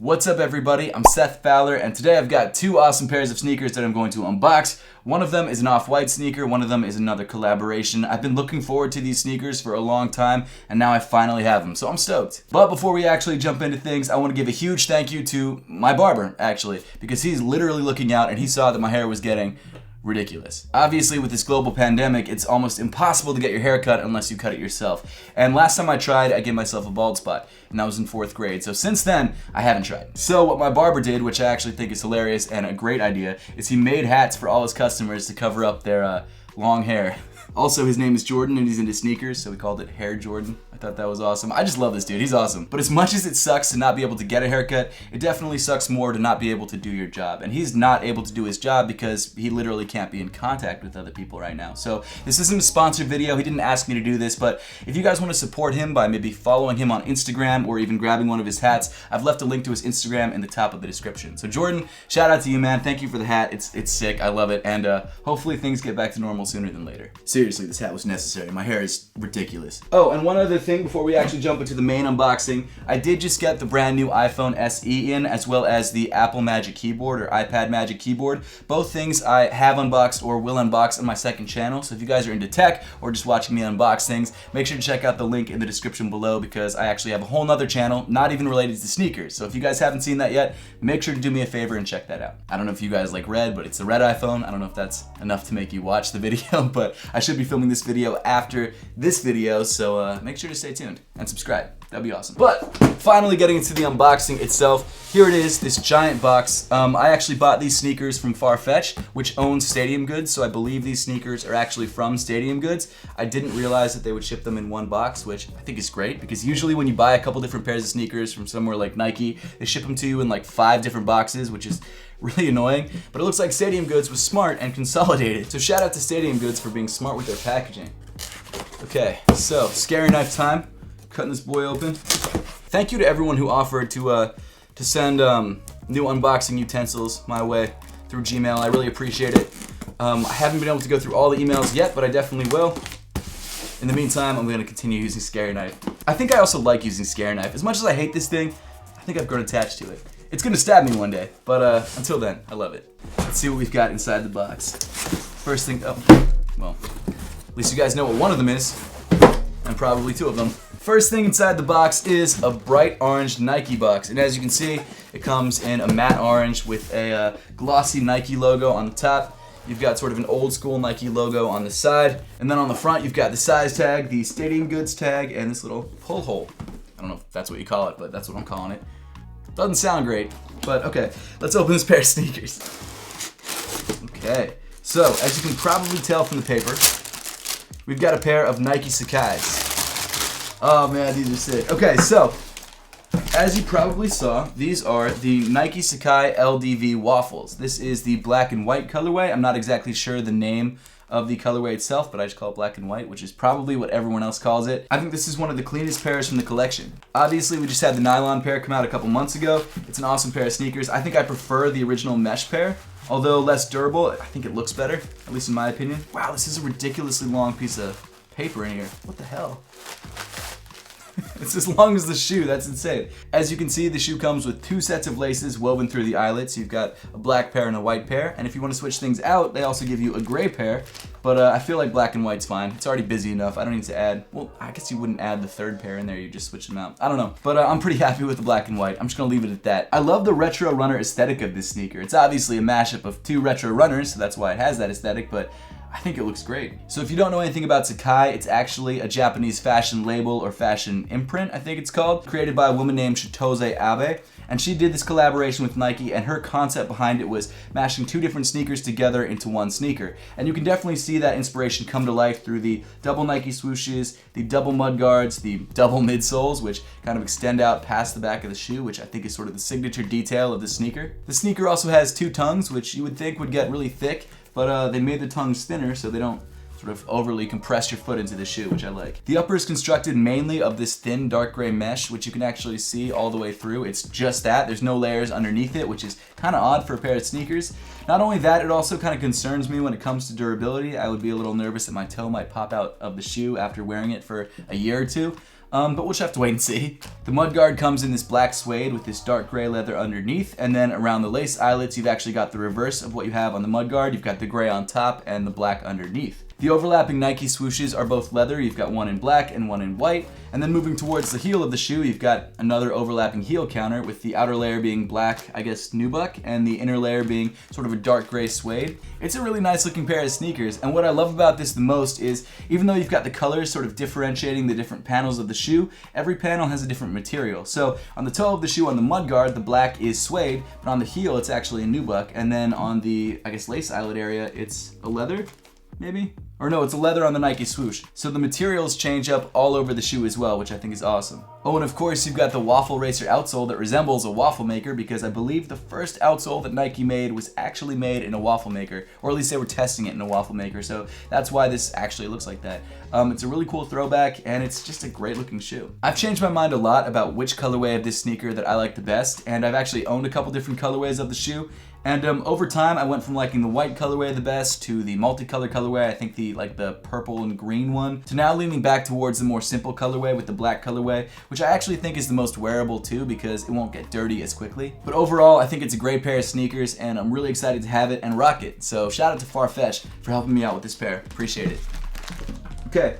What's up everybody, I'm Seth Fowler, and today I've got two awesome pairs of sneakers that I'm going to unbox. One of them is an off-white sneaker, one of them is another collaboration. I've been looking forward to these sneakers for a long time, and now I finally have them, so I'm stoked. But before we actually jump into things, I want to give a huge thank you to my barber, actually, because he's literally looking out and he saw that my hair was getting ridiculous. Obviously, with this global pandemic, it's almost impossible to get your hair cut unless you cut it yourself. And last time I tried, I gave myself a bald spot, and that was in 4th grade. So since then, I haven't tried. So what my barber did, which I actually think is hilarious and a great idea, is he made hats for all his customers to cover up their long hair. Also, his name is Jordan and he's into sneakers, so we called it Hair Jordan. I thought that was awesome. I just love this dude, he's awesome. But as much as it sucks to not be able to get a haircut, it definitely sucks more to not be able to do your job. And he's not able to do his job because he literally can't be in contact with other people right now. So this isn't a sponsored video, he didn't ask me to do this, but if you guys want to support him by maybe following him on Instagram or even grabbing one of his hats, I've left a link to his Instagram in the top of the description. So Jordan, shout out to you, man. Thank you for the hat, it's sick, I love it, and hopefully things get back to normal sooner than later. Seriously, this hat was necessary. My hair is ridiculous. Oh, and one other thing before we actually jump into the main unboxing, I did just get the brand new iPhone SE in, as well as the Apple Magic Keyboard or iPad Magic Keyboard. Both things I have unboxed or will unbox on my second channel, so if you guys are into tech or just watching me unbox things, make sure to check out the link in the description below because I actually have a whole nother channel, not even related to sneakers. So if you guys haven't seen that yet, make sure to do me a favor and check that out. I don't know if you guys like red, but it's the red iPhone. I don't know if that's enough to make you watch the video, but I should be filming this video after this video, so make sure to stay tuned and subscribe. That'd be awesome. But finally getting into the unboxing itself, here it is, this giant box. I actually bought these sneakers from Farfetch, which owns Stadium Goods, so I believe these sneakers are actually from Stadium Goods. I didn't realize that they would ship them in one box, which I think is great, because usually when you buy a couple different pairs of sneakers from somewhere like Nike, they ship them to you in like 5 different boxes, which is really annoying, but it looks like Stadium Goods was smart and consolidated. So shout out to Stadium Goods for being smart with their packaging. Okay, so scary knife time. Cutting this boy open. Thank you to everyone who offered to send new unboxing utensils my way through Gmail. I really appreciate it. I haven't been able to go through all the emails yet, but I definitely will. In the meantime, I'm gonna continue using Scary Knife. I think I also like using Scary Knife. As much as I hate this thing, I think I've grown attached to it. It's gonna stab me one day, but until then, I love it. Let's see what we've got inside the box. First thing, oh, well, at least you guys know what one of them is, and probably 2 of them. First thing inside the box is a bright orange Nike box, and as you can see, it comes in a matte orange with a glossy Nike logo on the top. You've got sort of an old school Nike logo on the side, and then on the front you've got the size tag, the Stadium Goods tag, and this little pull hole. I don't know if that's what you call it, but that's what I'm calling it. Doesn't sound great, but okay. Let's open this pair of sneakers. Okay, so as you can probably tell from the paper, we've got a pair of Nike Sacais. Oh man, these are sick. Okay, so as you probably saw, these are the Nike Sacai LDV waffles. This is the black and white colorway. I'm not exactly sure the name of the colorway itself, but I just call it black and white, which is probably what everyone else calls it. I think this is one of the cleanest pairs from the collection. Obviously, we just had the nylon pair come out a couple months ago. It's an awesome pair of sneakers. I think I prefer the original mesh pair. Although less durable, I think it looks better, at least in my opinion. Wow, this is a ridiculously long piece of paper in here. What the hell? It's as long as the shoe, that's insane. As you can see, the shoe comes with 2 sets of laces woven through the eyelets. You've got a black pair and a white pair, and if you want to switch things out, they also give you a gray pair, but I feel like black and white's fine. It's already busy enough. I don't need to add, well, I guess you wouldn't add the 3rd pair in there, you just switch them out. I don't know, but I'm pretty happy with the black and white. I'm just gonna leave it at that. I love the retro runner aesthetic of this sneaker. It's obviously a mashup of 2 retro runners, so that's why it has that aesthetic, but I think it looks great. So if you don't know anything about Sacai, it's actually a Japanese fashion label or fashion imprint, I think it's called, created by a woman named Shitose Abe. And she did this collaboration with Nike, and her concept behind it was mashing 2 different sneakers together into one sneaker. And you can definitely see that inspiration come to life through the double Nike swooshes, the double mud guards, the double midsoles, which kind of extend out past the back of the shoe, which I think is sort of the signature detail of the sneaker. The sneaker also has 2 tongues, which you would think would get really thick, but they made the tongues thinner so they don't sort of overly compress your foot into the shoe, which I like. The upper is constructed mainly of this thin dark gray mesh, which you can actually see all the way through. It's just that. There's no layers underneath it, which is kind of odd for a pair of sneakers. Not only that, it also kind of concerns me when it comes to durability. I would be a little nervous that my toe might pop out of the shoe after wearing it for a year or 2. but we'll just have to wait and see. The mudguard comes in this black suede with this dark gray leather underneath, and then around the lace eyelets you've actually got the reverse of what you have on the mudguard. You've got the gray on top and the black underneath. The overlapping Nike swooshes are both leather. You've got one in black and one in white. And then moving towards the heel of the shoe, you've got another overlapping heel counter with the outer layer being black, I guess, nubuck, and the inner layer being sort of a dark gray suede. It's a really nice looking pair of sneakers, and what I love about this the most is even though you've got the colors sort of differentiating the different panels of the shoe, every panel has a different material. So on the toe of the shoe on the mudguard, the black is suede, but on the heel it's actually a nubuck, and then on the, I guess, lace eyelet area, it's a leather, maybe? Or no, it's a leather on the Nike swoosh. So the materials change up all over the shoe as well, which I think is awesome. Oh, and of course you've got the waffle racer outsole that resembles a waffle maker, because I believe the first outsole that Nike made was actually made in a waffle maker, or at least they were testing it in a waffle maker, so that's why this actually looks like that. It's a really cool throwback, and it's just a great looking shoe. I've changed my mind a lot about which colorway of this sneaker that I like the best, and I've actually owned a couple different colorways of the shoe. And over time, I went from liking the white colorway the best to the multicolor colorway, I think the purple and green one, to now leaning back towards the more simple colorway with the black colorway, which I actually think is the most wearable too because it won't get dirty as quickly. But overall, I think it's a great pair of sneakers, and I'm really excited to have it and rock it. So shout out to Farfetch for helping me out with this pair. Appreciate it. Okay,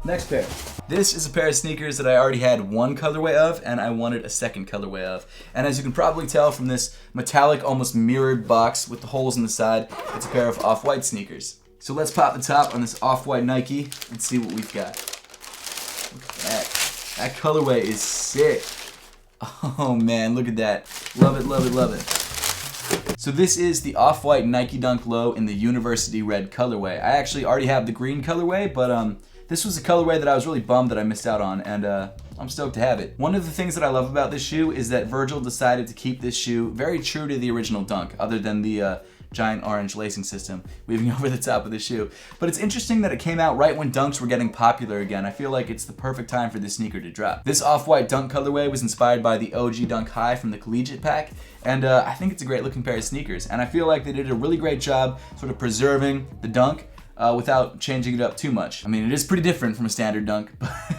next pair. This is a pair of sneakers that I already had one colorway of, and I wanted a second colorway of. And as you can probably tell from this metallic, almost mirrored box with the holes in the side, it's a pair of off-white sneakers. So let's pop the top on this off-white Nike and see what we've got. Look at that. That colorway is sick. Oh man, look at that. Love it, love it, love it. So this is the off-white Nike Dunk Low in the University Red colorway. I actually already have the green colorway, but this was a colorway that I was really bummed that I missed out on, and I'm stoked to have it. One of the things that I love about this shoe is that Virgil decided to keep this shoe very true to the original Dunk, other than the giant orange lacing system weaving over the top of the shoe. But it's interesting that it came out right when Dunks were getting popular again. I feel like it's the perfect time for this sneaker to drop. This off-white Dunk colorway was inspired by the OG Dunk High from the Collegiate pack, and I think it's a great looking pair of sneakers. And I feel like they did a really great job sort of preserving the Dunk without changing it up too much. I mean, it is pretty different from a standard Dunk,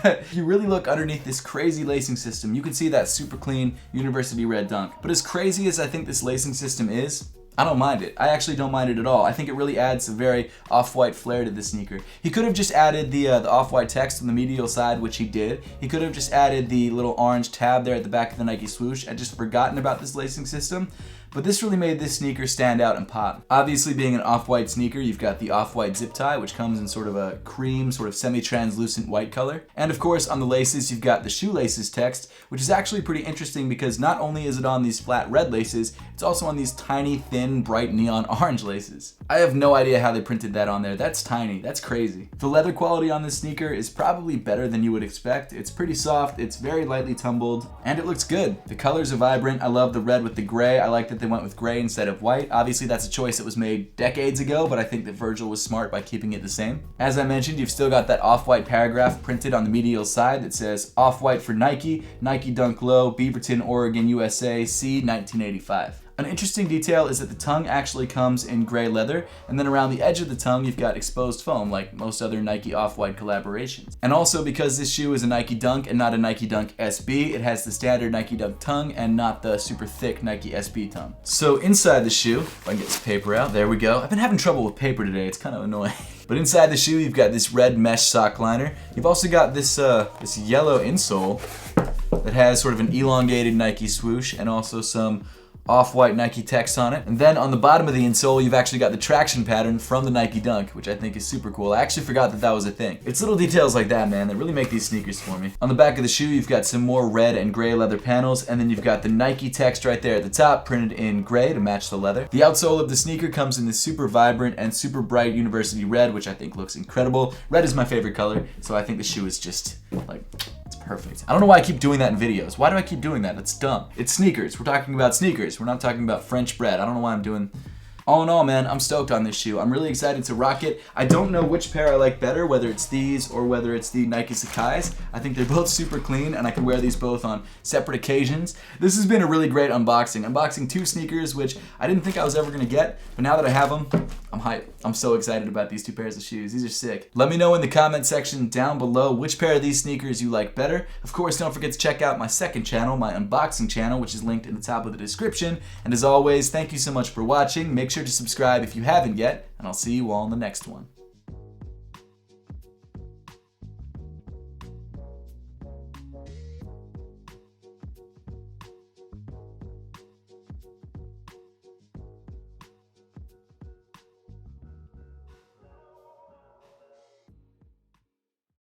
but if you really look underneath this crazy lacing system, you can see that super clean University Red Dunk. But as crazy as I think this lacing system is, I don't mind it. I actually don't mind it at all. I think it really adds a very off-white flair to the sneaker. He could have just added the off-white text on the medial side, which he did. He could have just added the little orange tab there at the back of the Nike swoosh and just forgotten about this lacing system. But this really made this sneaker stand out and pop. Obviously, being an off-white sneaker, you've got the off-white zip tie, which comes in sort of a cream, sort of semi-translucent white color. And of course, on the laces, you've got the shoelaces text, which is actually pretty interesting because not only is it on these flat red laces, it's also on these tiny, thin, bright neon orange laces. I have no idea how they printed that on there. That's tiny. That's crazy. The leather quality on this sneaker is probably better than you would expect. It's pretty soft, it's very lightly tumbled, and it looks good. The colors are vibrant. I love the red with the gray. I like that they went with gray instead of white. Obviously, that's a choice that was made decades ago, but I think that Virgil was smart by keeping it the same. As I mentioned, you've still got that off-white paragraph printed on the medial side that says off-white for Nike, Nike Dunk Low, Beaverton, Oregon, USA, C 1985. An interesting detail is that the tongue actually comes in gray leather, and then around the edge of the tongue you've got exposed foam like most other Nike Off-White collaborations. And also, because this shoe is a Nike Dunk and not a Nike Dunk SB, it has the standard Nike Dunk tongue and not the super thick Nike SB tongue. So inside the shoe, if I can get this paper out, there we go. I've been having trouble with paper today, it's kind of annoying. But inside the shoe you've got this red mesh sock liner. You've also got this yellow insole that has sort of an elongated Nike swoosh and also some off-white Nike text on it. And then on the bottom of the insole, you've actually got the traction pattern from the Nike Dunk, which I think is super cool. I actually forgot that that was a thing. It's little details like that, man, that really make these sneakers for me. On the back of the shoe, you've got some more red and gray leather panels, and then you've got the Nike text right there at the top, printed in gray to match the leather. The outsole of the sneaker comes in this super vibrant and super bright University Red, which I think looks incredible. Red is my favorite color, so I think the shoe is just, like, perfect. I don't know why I keep doing that in videos. Why do I keep doing that? That's dumb. It's sneakers. We're talking about sneakers. We're not talking about French bread. I don't know why I'm doing All in all, man, I'm stoked on this shoe. I'm really excited to rock it. I don't know which pair I like better, whether it's these or whether it's the Nike Sacai's. I think they're both super clean, and I can wear these both on separate occasions. This has been a really great unboxing. Unboxing 2 sneakers, which I didn't think I was ever going to get, but now that I have them, I'm hyped. I'm so excited about these 2 pairs of shoes. These are sick. Let me know in the comment section down below which pair of these sneakers you like better. Of course, don't forget to check out my second channel, my unboxing channel, which is linked in the top of the description. And as always, thank you so much for watching. Make sure to subscribe if you haven't yet, and I'll see you all in the next one.